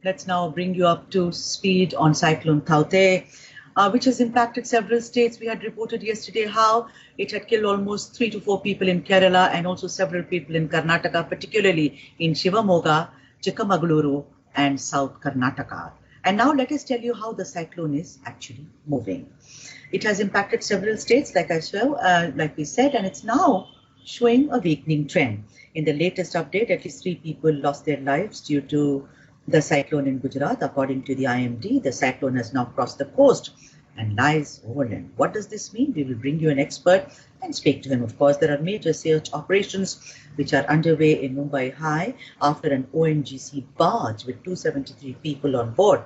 Let's now bring you up to speed on Cyclone Tauktae, which has impacted several states. We had reported yesterday how it had killed almost 3 to 4 people in Kerala and also several people in Karnataka, particularly in Shivamogga, Chikmagaluru and South Karnataka. And now let us tell you how the cyclone is actually moving. It has impacted several states, like we said, and it's now showing a weakening trend. In the latest update, at least 3 people lost their lives due to the cyclone in Gujarat. According to the IMD, the cyclone has now crossed the coast and lies overland. What does this mean? We will bring you an expert and speak to him. Of course, there are major search operations which are underway in Mumbai High after an ONGC barge with 273 people on board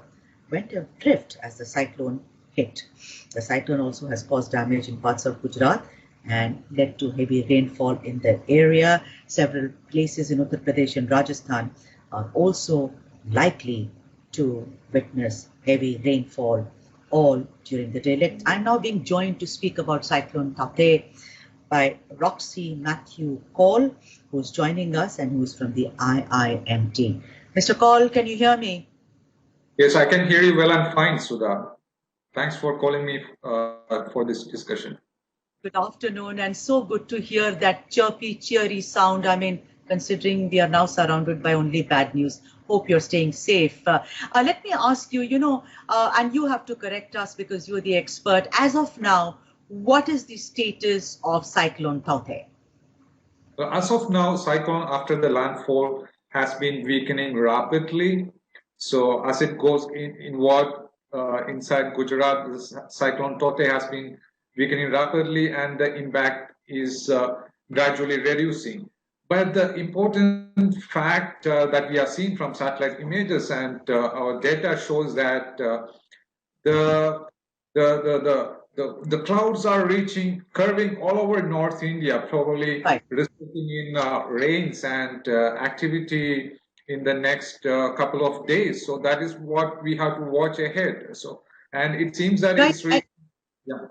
went adrift as the cyclone hit. The cyclone also has caused damage in parts of Gujarat and led to heavy rainfall in the area. Several places in Uttar Pradesh and Rajasthan are also likely to witness heavy rainfall all during the day. I'm now being joined to speak about Cyclone Tauktae by Roxy Mathew Koll, who's joining us and who's from the IIMT. Mr. Koll, can you hear me? Yes, I can hear you well and fine, Sudha. Thanks for calling me for this discussion. Good afternoon, and so good to hear that chirpy, cheery sound. I mean, considering we are now surrounded by only bad news. Hope you're staying safe. Let me ask you, and you have to correct us because you're the expert. As of now, what is the status of Cyclone Tauktae? Well, as of now, cyclone after the landfall has been weakening rapidly. So as it goes inward inside Gujarat, the Cyclone Tauktae has been weakening rapidly and the impact is gradually reducing. But the important fact that we are seeing from satellite images and our data shows that the clouds are curving all over North India, probably resulting in rains and activity in the next couple of days. So that is what we have to watch ahead. So, and it seems that it's really, yeah.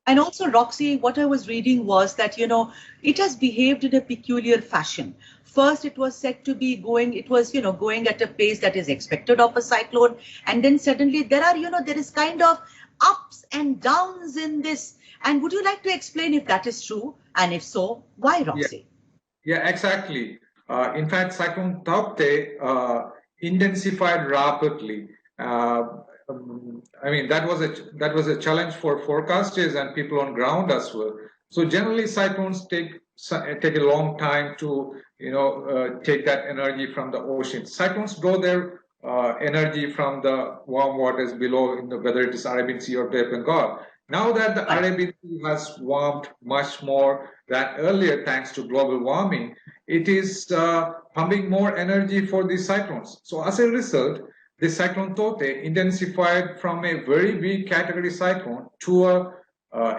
And also, Roxy, what I was reading was that, it has behaved in a peculiar fashion. First, it was said to be going at a pace that is expected of a cyclone. And then suddenly there is kind of ups and downs in this. And would you like to explain if that is true? And if so, why, Roxy? Yeah, exactly. In fact, Cyclone Tauktae intensified rapidly. I mean, that was a challenge for forecasters and people on ground as well. So generally, cyclones take a long time to take that energy from the ocean. Cyclones draw their energy from the warm waters below, whether it is Arabian Sea or Bay of Bengal. Now that the Arabian Sea has warmed much more than earlier, thanks to global warming, it is pumping more energy for these cyclones. So as a result, the Cyclone Tauktae intensified from a very weak category cyclone to a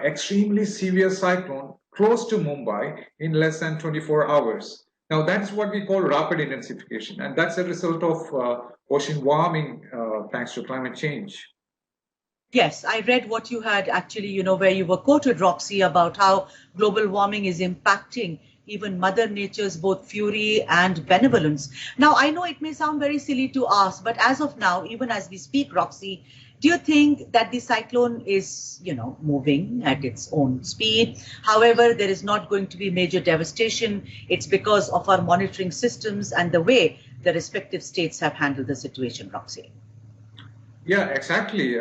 extremely severe cyclone close to Mumbai in less than 24 hours. Now that's what we call rapid intensification, and that's a result of ocean warming thanks to climate change. Yes, I read what you had actually, where you were quoted, Roxy, about how global warming is impacting even Mother Nature's both fury and benevolence. Now, I know it may sound very silly to ask, but as of now, even as we speak, Roxy, do you think that the cyclone is, moving at its own speed? However, there is not going to be major devastation. It's because of our monitoring systems and the way the respective states have handled the situation, Roxy. Yeah, exactly.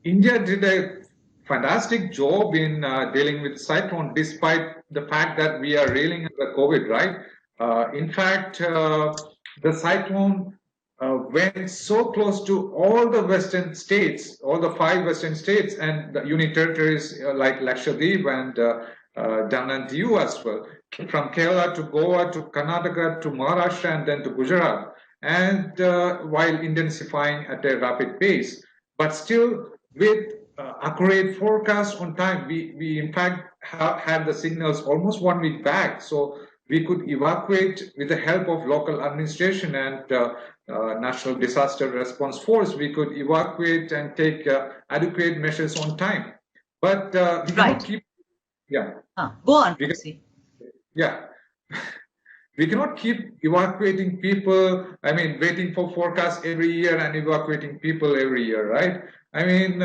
India did a fantastic job in dealing with cyclone, despite the fact that we are reeling under COVID, right? In fact, the cyclone went so close to all the western states, all the 5 western states, and the union territories like Lakshadweep and Daman and Diu as well, from Kerala to Goa to Karnataka to Maharashtra and then to Gujarat, and while intensifying at a rapid pace, but still with accurate forecast on time. We in fact had the signals almost 1 week back, so we could evacuate with the help of local administration and National Disaster Response Force. We could evacuate and take adequate measures on time. But we cannot keep. Yeah. Go on, Yeah. We cannot keep evacuating people, I mean, waiting for forecast every year and evacuating people every year, right? I mean,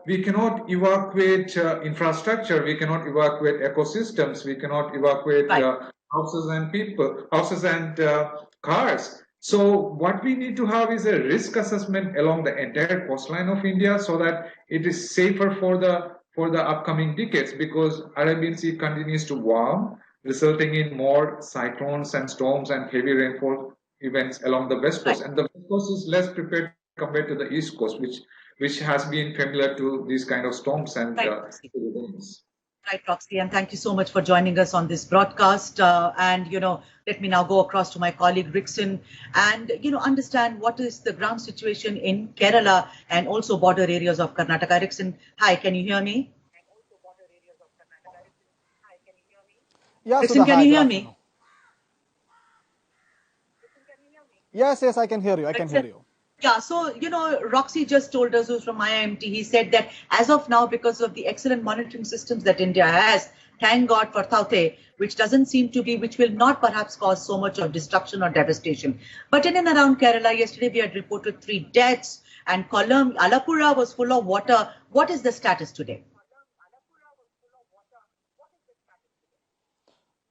we cannot evacuate infrastructure, we cannot evacuate ecosystems, we cannot evacuate houses and people, houses and cars. So what we need to have is a risk assessment along the entire coastline of India so that it is safer for the upcoming decades, because Arabian Sea continues to warm, resulting in more cyclones and storms and heavy rainfall events along the west coast. And the west coast is less prepared compared to the east coast, which has been familiar to these kind of storms and rains. Right, Roxy, and thank you so much for joining us on this broadcast. And, let me now go across to my colleague Rickson and, understand what is the ground situation in Kerala and also border areas of Karnataka. Rickson, hi, can you hear me? Yeah, Rickson, can you hear me? Yes, I can hear you. I can hear you. Yeah, so, Roxy just told us, who's from IIMT, he said that as of now, because of the excellent monitoring systems that India has, thank God for Tauktae, which will not perhaps cause so much of destruction or devastation. But in and around Kerala, yesterday we had reported 3 deaths, and Alappuzha was full of water. What is the status today?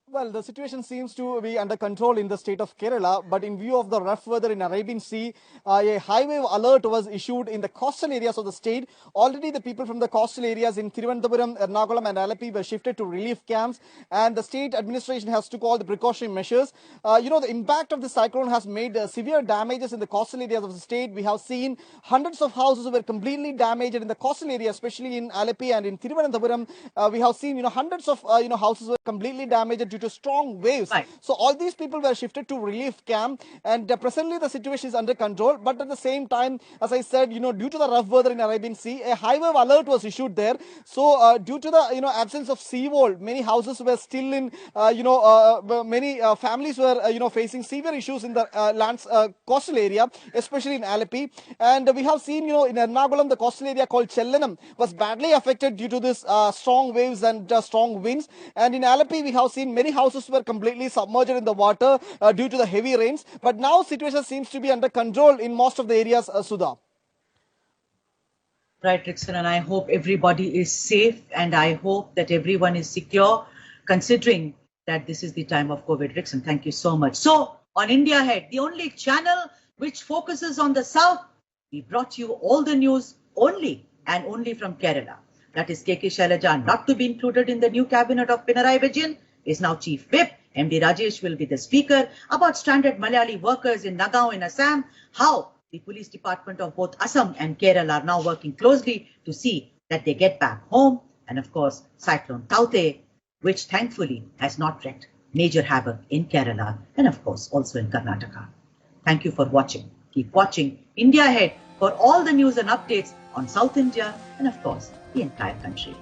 Well, the situation seems to be under control in the state of Kerala, but in view of the rough weather in Arabian Sea, a high wave alert was issued in the coastal areas of the state. Already the people from the coastal areas in Thiruvananthapuram, Ernakulam and Alleppey were shifted to relief camps, and the state administration has took all the precautionary measures. The impact of the cyclone has made severe damages in the coastal areas of the state. We have seen hundreds of houses were completely damaged in the coastal area, especially in Alleppey and in Thiruvananthapuram. We have seen, hundreds of, houses were completely damaged due to strong waves. Right. So all these people were shifted to relief camp, and presently the situation is under control. But at the same time, as I said, due to the rough weather in Arabian Sea, a high wave alert was issued there. So due to the absence of sea wall, many houses were still in many families were facing severe issues in the coastal area, especially in Alleppey. And we have seen in Ernakulam, the coastal area called Chellanam was badly affected due to this strong waves and strong winds. And in Alleppey, we have seen many houses were completely submerged in the water due to the heavy rains. But now situation seems to be under control in most of the areas, Sudha. Right, Rickson, and I hope everybody is safe, and I hope that everyone is secure, considering that this is the time of COVID. Rickson, thank you so much. So, on India Ahead, the only channel which focuses on the South, we brought you all the news only and only from Kerala. That is KK Shailaja, not to be included in the new cabinet of Pinarayi Vijayan, is now Chief Whip. MD Rajesh will be the speaker. About stranded Malayali workers in Nagaon in Assam, how the police department of both Assam and Kerala are now working closely to see that they get back home. And of course, Cyclone Tauktae, which thankfully has not wreaked major havoc in Kerala and of course also in Karnataka. Thank you for watching. Keep watching India Ahead for all the news and updates on South India and of course the entire country.